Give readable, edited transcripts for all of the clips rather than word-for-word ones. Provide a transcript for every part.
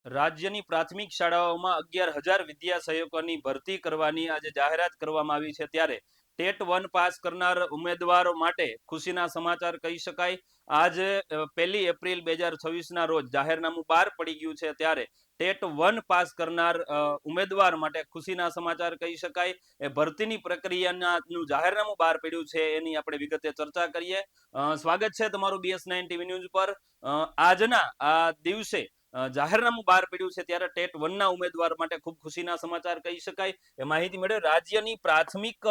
રાજ્યની પ્રાથમિક શાળાઓમાં 11,000 વિદ્યા સહાયકોની ભરતી કરવાની આજે જાહેરાત કરવામાં આવી છે, ત્યારે ટેટ 1 પાસ કરનાર ઉમેદવારો માટે ખુશીના સમાચાર કહી શકાય. આજે 1 એપ્રિલ 2026ના રોજ જાહેરનામું બહાર પડી ગયું છે, ત્યારે ટેટ 1 પાસ કરનાર ઉમેદવાર માટે ખુશીના સમાચાર કહી શકાય. એ ભરતીની પ્રક્રિયાનું જાહેરનામું બહાર પડ્યું છે, એની આપણે વિગતે ચર્ચા કરીએ. સ્વાગત છે તમારું BS9 ટીવી ન્યૂઝ પર. આજના આ દિવસે જાહેરનામું બહાર પડ્યું છે, ત્યારે ટેટ 1ના ઉમેદવાર માટે ખૂબ ખુશીના સમાચાર કહી શકાય. એ માહિતી મળે રાજ્યની પ્રાથમિક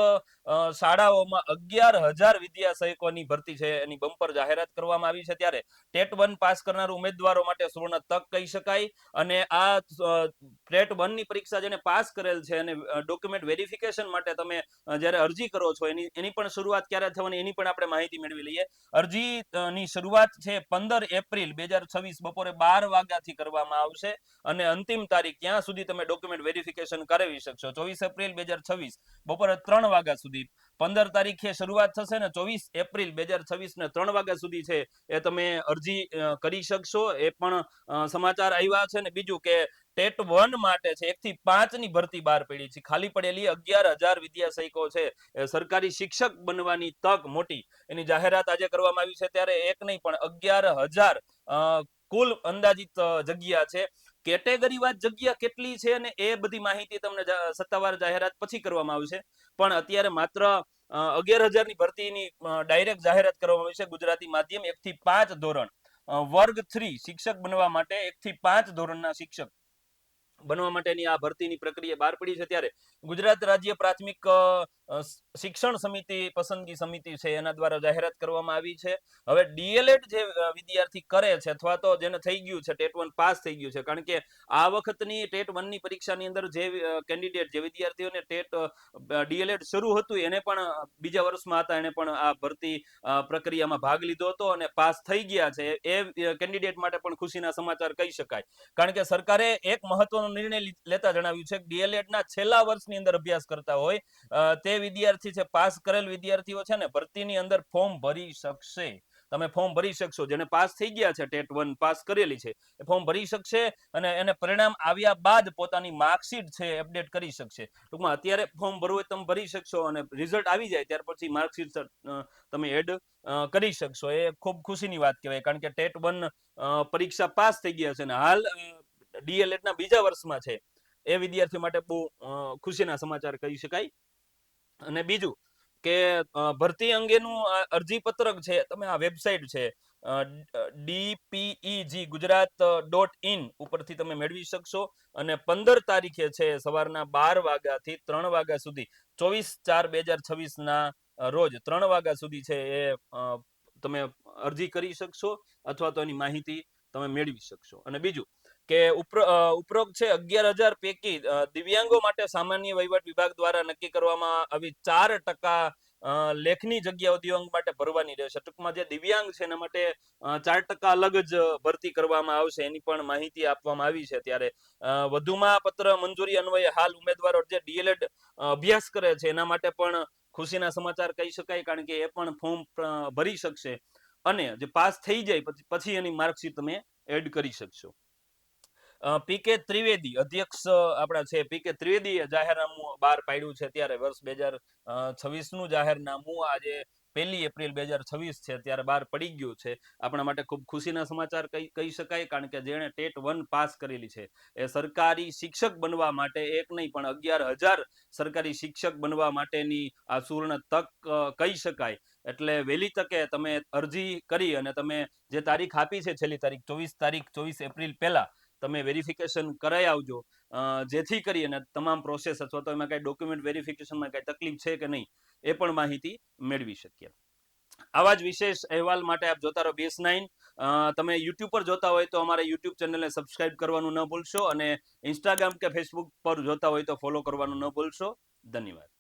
શાળાઓમાં 11,000 વિદ્યા સહાયકોની ભરતી છે, એની બમ્પર જાહેરાત કરવામાં આવી છે, ત્યારે ટેટ 1 પાસ કરનાર ઉમેદવારો માટે સુવર્ણ તક કહી શકાય. અને આ ટેટ 1ની પરીક્ષા જેને પાસ કરેલ છે અને ડોક્યુમેન્ટ વેરિફિકેશન માટે તમે જ્યારે અરજી કરો છો એની પણ શરૂઆત ક્યારે થવાની એની પણ આપણે માહિતી મેળવી લઈએ. અરજીની શરૂઆત છે 15 એપ્રિલ 2026 બપોરે 12 વાગ્યાથી કરવામાં આવશે અને અંતિમ તારીખ ત્યાં સુધી તમે ડોક્યુમેન્ટ વેરિફિકેશન કરાવી શકશો 24 એપ્રિલ 2026 બપોરે 3 વાગ્યા સુધી. 15 તારીખે શરૂઆત થશે ને 24 એપ્રિલ 2026 ને 3 વાગ્યા સુધી છે એ તમે અરજી કરી શકશો. એ પણ સમાચાર આવ્યા છે. ને બીજું કે ટેટ 1 માટે છે 1 થી 5 ની ભરતી બહાર પડી છે. ખાલી પડેલી 11,000 વિદ્યા સહાયકો છે, સરકારી શિક્ષક બનવાની તક મોટી એની જાહેરાત આજે કરવામાં આવી છે, ત્યારે એક નહીં પણ 11,000 કુલ અંદાજિત જગ્યા છે. કેટેગરી વાઇઝ જગ્યા કેટલી છે અને એ બધી માહિતી તમને સત્તાવાર જાહેરાત પછી કરવામાં આવશે, પણ અત્યારે માત્ર 11,000 ની ભરતીની ડાયરેક્ટ જાહેરાત કરવામાં આવી છે. ગુજરાતી માધ્યમ 1 થી 5 ધોરણ વર્ગ 3 શિક્ષક બનવા માટે 1 થી 5 ધોરણના શિક્ષક બનવા માટેની આ ભરતીની પ્રક્રિયા બહાર પડી છે, ત્યારે ગુજરાત રાજ્ય પ્રાથમિક શિક્ષણ સમિતિ પસંદગી સમિતિ છે એના દ્વારા જાહેરાત કરવામાં આવી છે. હવે ડીએલએડ જે વિદ્યાર્થી કરે છે અથવા તો જેને થઈ ગયું છે ટેટ 1 પાસ થઈ ગયું છે, કારણ કે આ વખતની ટેટ 1ની પરીક્ષાની અંદર જે કેન્ડિડેટ જે વિદ્યાર્થીઓને ડીએલએડ શરૂ હતું એને પણ બીજા વર્ષમાં હતા, એને પણ આ ભરતી પ્રક્રિયામાં ભાગ લીધો હતો અને પાસ થઈ ગયા છે. એ કેન્ડિડેટ માટે પણ ખુશીના સમાચાર કહી શકાય, કારણ કે સરકારે એક મહત્વનો નિર્ણય લેતા જણાવ્યું છે કે ડીએલએડના છેલ્લા વર્ષની અંદર અભ્યાસ કરતા હોય તે વિદ્યાર્થી છે, પાસ કરેલ વિદ્યાર્થીઓ છે ને ભરતીની અંદર ફોર્મ ભરી શકશે. તમે ફોર્મ ભરી શકશો. જેને પાસ થઈ ગયા છે ટેટ 1 પાસ કરેલી છે એ ફોર્મ ભરી શકશે અને એને પરિણામ આવ્યા બાદ પોતાની માર્કશીટ છે અપડેટ કરી શકશે. ટૂંકમાં અત્યારે ફોર્મ ભરવું હોય તમે ભરી શકશો અને રિઝલ્ટ આવી જાય ત્યાર પછી માર્કશીટ તમે એડ કરી શકશો. એ ખૂબ ખુશીની વાત કહેવાય, કારણ કે ટેટ 1 પરીક્ષા પાસ થઈ ગયા છે અને હાલ ડીએલએડના બીજા વર્ષમાં છે એ વિદ્યાર્થી માટે બહુ ખુશીના સમાચાર કહી શકાય. અને બીજું કે ભરતી અંગેનું અરજી પત્રક છે તમે આ વેબસાઇટ છે dpeg.gujarat.in ઉપરથી તમે મેળવી શકશો અને 15 તારીખે છે સવારના 12 વાગ્યાથી 3 વાગ્યા સુધી 24/4/2026ના રોજ 3 વાગ્યા સુધી છે એ તમે અરજી કરી શકશો અથવા તો એની માહિતી તમે મેળવી શકશો. અને બીજું કે ઉપરોક્ત છે 11,000 પૈકી દિવ્યાંગો માટે સામાન્ય વહીવટ વિભાગ દ્વારા નક્કી કરવામાં આવી 4% લેખની જગ્યાઓ દિવ્યાંગ માટે ભરવાની રહેશે. ટૂંકમાં જે દિવ્યાંગ છે એના માટે 4% અલગ જ ભરતી કરવામાં આવશે, એની પણ માહિતી આપવામાં આવી છે. ત્યારે વધુમાં પત્ર મંજૂરી અન્વયે હાલ ઉમેદવારો જે ડીએલએડ અભ્યાસ કરે છે એના માટે પણ ખુશીના સમાચાર કહી શકાય, કારણ કે એ પણ ફોર્મ ભરી શકશે અને જે પાસ થઈ જાય પછી એની માર્કશીટ તમે એડ કરી શકશો. પીકે ત્રિવેદી અધ્યક્ષ આપણા છે પીકે ત્રિવેદીએ જાહેરનામું બહાર પાડ્યું છે, ત્યારે વર્ષ 2026નું જાહેરનામું આજે 1 એપ્રિલ 2026 છે ત્યારે બહાર પડી ગયું છે. આપણા માટે ખૂબ ખુશીના સમાચાર કહી શકાય, કારણ કે જેણે ટેટ 1 પાસ કરેલી છે એ સરકારી શિક્ષક બનવા માટે એક નહીં પણ 11,000 સરકારી શિક્ષક બનવા માટેની આ સુવર્ણ તક કહી શકાય. એટલે વહેલી તકે તમે અરજી કરી અને તમે જે તારીખ આપી છે છેલ્લી તારીખ 24 એપ્રિલ પહેલા તમે વેરિફિકેશન કરાઈ આવજો, જેથી કરી અને તમામ પ્રોસેસ અથવા તો એમાં કઈ ડોક્યુમેન્ટ વેરિફિકેશનમાં કઈ તકલીફ છે કે નહીં એ પણ માહિતી મેળવી શકીએ. આવા જ વિશેષ અહેવાલ માટે આપ જોતા રહો BS9. તમે યુટ્યુબ પર જોતા હોય તો અમારા યુટ્યુબ ચેનલને સબસ્ક્રાઇબ કરવાનું ન ભૂલશો અને ઇન્સ્ટાગ્રામ કે ફેસબુક પર જોતા હોય તો ફોલો કરવાનું ન ભૂલશો. ધન્યવાદ.